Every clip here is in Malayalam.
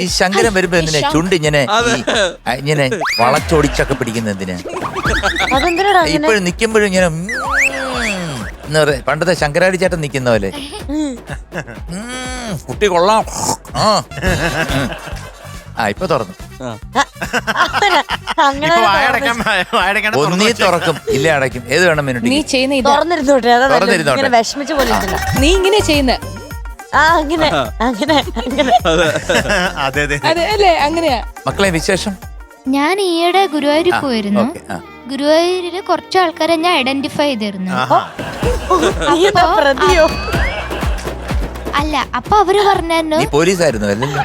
ഈ ശങ്കരൻ വരുമ്പോ എന്തിനാ ചുണ്ട് ഇങ്ങനെ ഇങ്ങനെ വളച്ചൊടിച്ചൊക്കെ പിടിക്കുന്ന എന്തിനാ? ഇപ്പോഴും നിക്കുമ്പോഴും ഇങ്ങനെ എന്ന് പറയാ പണ്ടത്തെ ശങ്കരാടി ചേട്ടൻ നിക്കുന്ന പോലെ കുട്ടി കൊള്ളാം. ഇപ്പൊ തുറന്നു. ഒന്നീ തുറക്കും ഇല്ലേ അടയ്ക്കും. ഏത് വേണം മിനിറ്റ് നീ ചെയ്യുന്ന നീ ഇങ്ങനെ ചെയ്യുന്ന അല്ലേ അങ്ങനെയാ. മക്കളെ വിശേഷം? ഞാൻ ഈയിടെ ഗുരുവായൂരിൽ പോയിരുന്നു. ഗുരുവായൂരില് കുറച്ച് ആൾക്കാരെ ഞാൻ ഐഡന്റിഫൈ ചെയ്തിരുന്നു. അല്ല അപ്പൊ അവര് പറഞ്ഞു പോലീസായിരുന്നു അല്ലല്ലോ.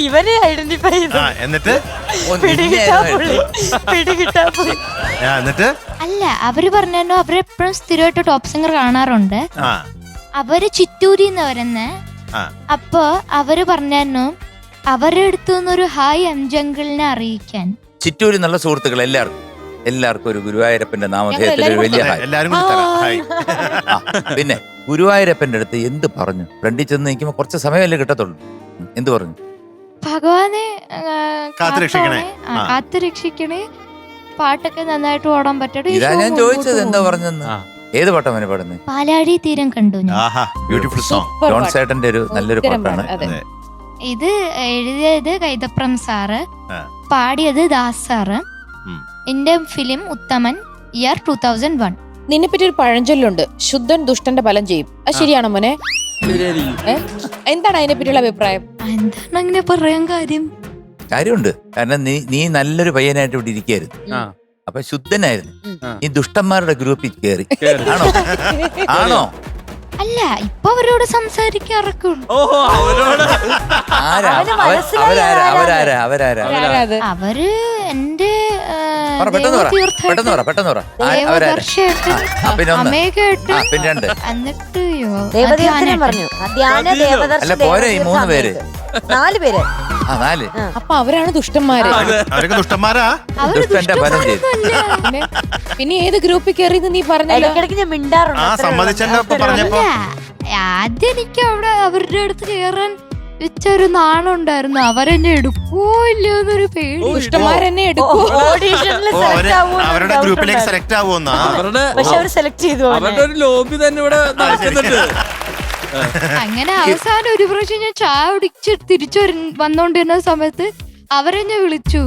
ഇവരെ ഐഡന്റിഫൈ ചെയ്തു. എന്നിട്ട് അല്ല അവര് പറഞ്ഞു അവരെപ്പോഴും സ്ഥിരമായിട്ട് ടോപ്പ് സിംഗർ കാണാറുണ്ട്. അവര് ചിറ്റൂരിന്ന് വരുന്നേ. അപ്പൊ അവര് പറഞ്ഞു അവരുടെ അടുത്തു നിന്നൊരു ഹായ് അംജങ്കിളിനെ അറിയിക്കാൻ. ചിറ്റൂരിൽ നല്ല സുഹൃത്തുക്കൾ എല്ലാവർക്കും ഒരു ഗുരുവായൂരപ്പന്റെ നാമധേയത്തിൽ വലിയ ഹായ്. പിന്നെ ഗുരുവായൂരപ്പന്റെ അടുത്ത് എന്ത് പറഞ്ഞു? ഫ്രണ്ടിൽ ചെന്ന് നിൽക്കുമ്പോ കുറച്ച് സമയമല്ലേ കിട്ടത്തുള്ളൂ. എന്ത് പറഞ്ഞു? ഭഗവാനെ കാത്തുരക്ഷിക്കണേ, പാട്ടൊക്കെ നന്നായിട്ട് ഓടാൻ പറ്റട്ടെ. ഇതാ ഞാൻ ചോദിച്ചത് എന്താ പറഞ്ഞെന്ന്. ഏത് പാട്ടാ മോനെ പാടുന്നത്? പാലാഴി തീരം കണ്ടു. Beautiful song. ജോൺ സേട്ടന്റെ ഒരു നല്ലൊരു പാട്ടാണ്. ഇത് എഴുതിയത് കൈതപ്രം സാറ്, പാടിയത് ദാസ് സാറ്. എന്റെ ഫിലിം ഉത്തമൻ, ഇയർ 2001. നിന്നെ പറ്റി ഒരു പഴഞ്ചൊല്ലുണ്ട്, ശുദ്ധൻ ദുഷ്ടന്റെ ഫലം ചെയ്യും. അത് ശരിയാണോ മോനെ? എന്താണ് അതിനെ പറ്റിയുള്ള അഭിപ്രായം? എന്താണ് അങ്ങനെ പറയാൻ കാര്യമുണ്ട്. കാരണം നീ നല്ലൊരു പയ്യനായിട്ട് ഇവിടെ ഇരിക്കുകയായിരുന്നു. അപ്പൊ ശുദ്ധനായിരുന്നു. ഈ ദുഷ്ടന്മാരുടെ ഗ്രൂപ്പിൽ കയറി. ആണോ? അല്ല, ഇപ്പൊ അവരോട് സംസാരിക്കാറൊക്കെ ഉണ്ട്. അവര് എന്റെ അപ്പൊ അവരാണ് ദുഷ്ടന്മാര്. പിന്നെ ഏത് ഗ്രൂപ്പിൽ കയറിയെന്ന് നീ പറഞ്ഞല്ലോ. ആദ്യം എനിക്ക് അവിടെ അവരുടെ അടുത്ത് കേറാൻ വെച്ചൊരു നാണുണ്ടായിരുന്നു. അവരെന്നെ എടുക്കോ ഇല്ലയോ എന്നൊരു പേടി. ദുഷ്ടന്മാരെന്നെ എടുക്കോ? അവരുടെ ഗ്രൂപ്പിലേക്ക് സെലക്ട് ആവുമെന്നാ. പക്ഷെ അവർ സെലക്ട് ചെയ്തു. അവരുടെ ഒരു ലോബി തന്നെ ഇവിടെ നടക്കുന്നുണ്ട്. അങ്ങനെ അവസാനം ഒരു പ്രാവശ്യം ഞാൻ ചായ കുടിച്ച് തിരിച്ചു വന്നോണ്ടിരുന്ന സമയത്ത് അവരെന്നെ വിളിച്ചു,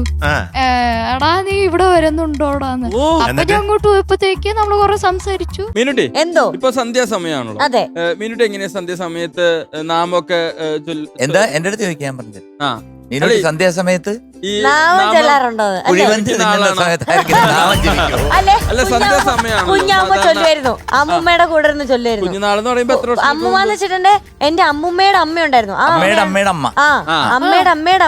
എടാ നീ ഇവിടെ വരുന്നുണ്ടോടാന്ന്. അപ്പൊ ഞാൻ അങ്ങോട്ട് പോയപ്പോഴത്തേക്ക് നമ്മള് കൊറേ സംസാരിച്ചു. മീനുട്ടി, എന്തോ ഇപ്പൊ സന്ധ്യാസമയാണല്ലോ. അതെ. മീനുട്ടി എങ്ങനെയാ സന്ധ്യാസമയത്ത് നാമൊക്കെ എന്താ എന്റെ അടുത്ത് ചോദിക്കാൻ പറഞ്ഞത്? മീനുട്ടി സന്ധ്യാസമയത്ത് കുഞ്ഞാമ്മ ചൊല്ലുമായിരുന്നു, അമ്മൂമ്മയുടെ കൂടെ ഇരുന്ന് ചൊല്ലുമായിരുന്നു. കുഞ്ഞുനാളെന്ന് പറയുമ്പോ എത്ര വർഷം? അമ്മൂമ്മന്ന് വെച്ചിട്ടുണ്ടെ എന്റെ അമ്മൂമ്മയുടെ അമ്മ ഉണ്ടായിരുന്നു. അമ്മയുടെ അമ്മയുടെ അമ്മ, ആ അമ്മൂമ്മയാണ്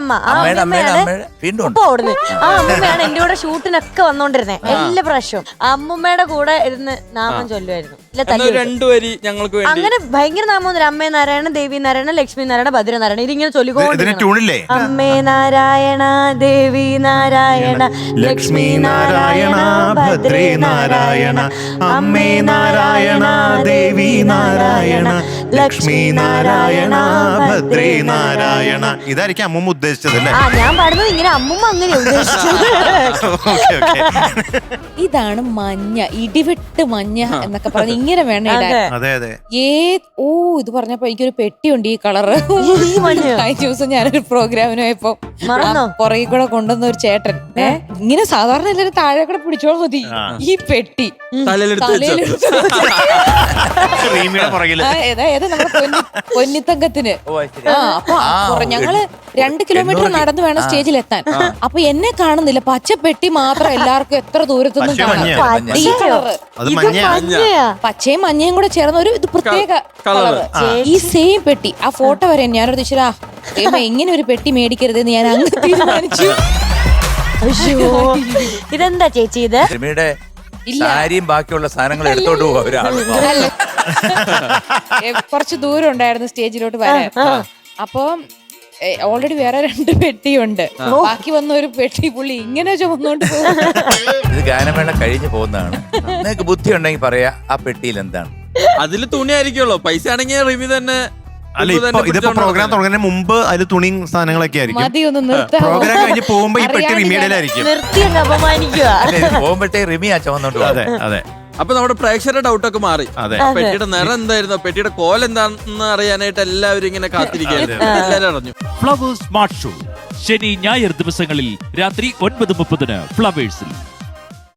ഇപ്പൊ ഓടുന്നത്. ആ അമ്മൂമ്മയാണ് എന്റെ കൂടെ ഷൂട്ടിനൊക്കെ വന്നോണ്ടിരുന്നേ എല്ലാ പ്രാവശ്യവും. അമ്മൂമ്മയുടെ കൂടെ ഇരുന്ന് നാമം ചൊല്ലുമായിരുന്നു. രണ്ടുപേരി ഞങ്ങൾക്ക് അങ്ങനെ ഭയങ്കര നാമം. അമ്മേ നാരായണ, ദേവി നാരായണ, ലക്ഷ്മി നാരായണ, ഭദ്രനാരായണ, ഇതിങ്ങനെ ചൊല്ലിക്കൊണ്ടിരിക്കും. അമ്മേ നാരായണ, ദേവി നാരായണ, ലക്ഷ്മി നാരായണ, ഭദ്രേ നാരായണ, അമ്മേ നാരായണ, ദേവി നാരായണ, ലക്ഷ്മി നാരായണ, ഭദ്രേ നാരായണ. ഇതായിരിക്കും അമ്മൂമ്മ ഉദ്ദേശിച്ചതല്ലേ? ഞാൻ പാടുന്നത് ഇങ്ങനെ അമ്മൂമ്മ അങ്ങനെ ഉദ്ദേശിച്ചത്. ഇതാണ് മഞ്ഞ, ഇടിവെട്ട് മഞ്ഞ എന്നൊക്കെ പറഞ്ഞ് ഇങ്ങനെ വേണം ഇടാൻ. ഇത് പറഞ്ഞപ്പോ എനിക്കൊരു പെട്ടിയുണ്ട് ഈ കളറ്. കഴിഞ്ഞ ദിവസം ഞാനൊരു പ്രോഗ്രാമിന് പോയപ്പോ പുറകെ കൂടെ കൊണ്ടുവന്ന ഒരു ചേട്ടൻ ഇങ്ങനെ സാധാരണ എല്ലാവരും താഴെ കൂടെ പിടിച്ചോളാം മതി, ഈ പെട്ടി ഏതാ നമ്മുടെ പൊന്നിത്തങ്കത്തിന്. അപ്പൊ ഞങ്ങള് 2 കിലോമീറ്റർ നടന്നു വേണം സ്റ്റേജിൽ എത്താൻ. അപ്പൊ എന്നെ കാണുന്നില്ല, പച്ച പെട്ടി മാത്രം എല്ലാവർക്കും എത്ര ദൂരത്തൊന്നും കാണാം. ഈ കളറ് പച്ചയും മഞ്ഞയും കൂടെ ചേർന്ന ഒരു ഇത് പ്രത്യേക കളറ്. ഈ സെയിം പെട്ടി, ആ ഫോട്ടോ വരെ ഞാനൊരു ദിശരാ എങ്ങനെ ഒരു പെട്ടി മേടിക്കരുതെന്ന് ഞാൻ അങ്ങ് തീരുമാനിച്ചു. ഇതെന്താ ചേച്ചി ഇത്? സാരിയും ബാക്കിയുള്ള സാധനങ്ങൾ എടുത്തോണ്ട് പോകാൻ കുറച്ച് ദൂരം ഉണ്ടായിരുന്നു സ്റ്റേജിലോട്ട് വരാൻ. അപ്പൊ ഓൾറെഡി വേറെ 2 പെട്ടിയുണ്ട്. ബാക്കി വന്ന ഒരു പെട്ടി പുള്ളി ഇങ്ങനെ ചുമന്നോണ്ട് പോകും. ഇത് ഗാനമേള കഴിഞ്ഞു പോകുന്നതാണ്. നിങ്ങൾക്ക് ബുദ്ധി ഉണ്ടെങ്കിൽ പറയാ ആ പെട്ടിയിൽ എന്താണ്? അതില് തുണി ആയിരിക്കുമല്ലോ. പൈസ ആണെങ്കിൽ റിമി തന്നെ അല്ല ഇതിപ്പോ പ്രോഗ്രാം തുടങ്ങുന്നതിന് മുമ്പ് അതിൽ തുണിയും സാധനങ്ങളൊക്കെ ആയിരിക്കും. മതി ഒന്ന് നിർത്താം. പ്രോഗ്രാം കഴിഞ്ഞ് പോകുമ്പോ ഈ പെട്ടി റിമീഡിയലായിരിക്കും. നിർത്തി അങ്ങ് അപമാനിക്കുക. പോകുമ്പോഴത്തേക്ക് റിമിയാ ചുമന്നോണ്ട് പോകും. അതെ അതെ അപ്പൊ നമ്മുടെ പ്രേക്ഷകരുടെ ഡൗട്ടൊക്കെ മാറി. അതെ. പെട്ടിയുടെ നിറം എന്തായിരുന്നു, പെട്ടിയുടെ കോൽ എന്താണെന്ന് അറിയാനായിട്ട് എല്ലാവരും ഇങ്ങനെ കാത്തിരിക്കുകയായിരുന്നു. എല്ലാവരും അറിഞ്ഞു. ഫ്ലവേഴ്സ് സ്മാർട്ട് ഷോ ശനി ഞായർ ദിവസങ്ങളിൽ രാത്രി 9:30 ഫ്ലവേഴ്സിൽ.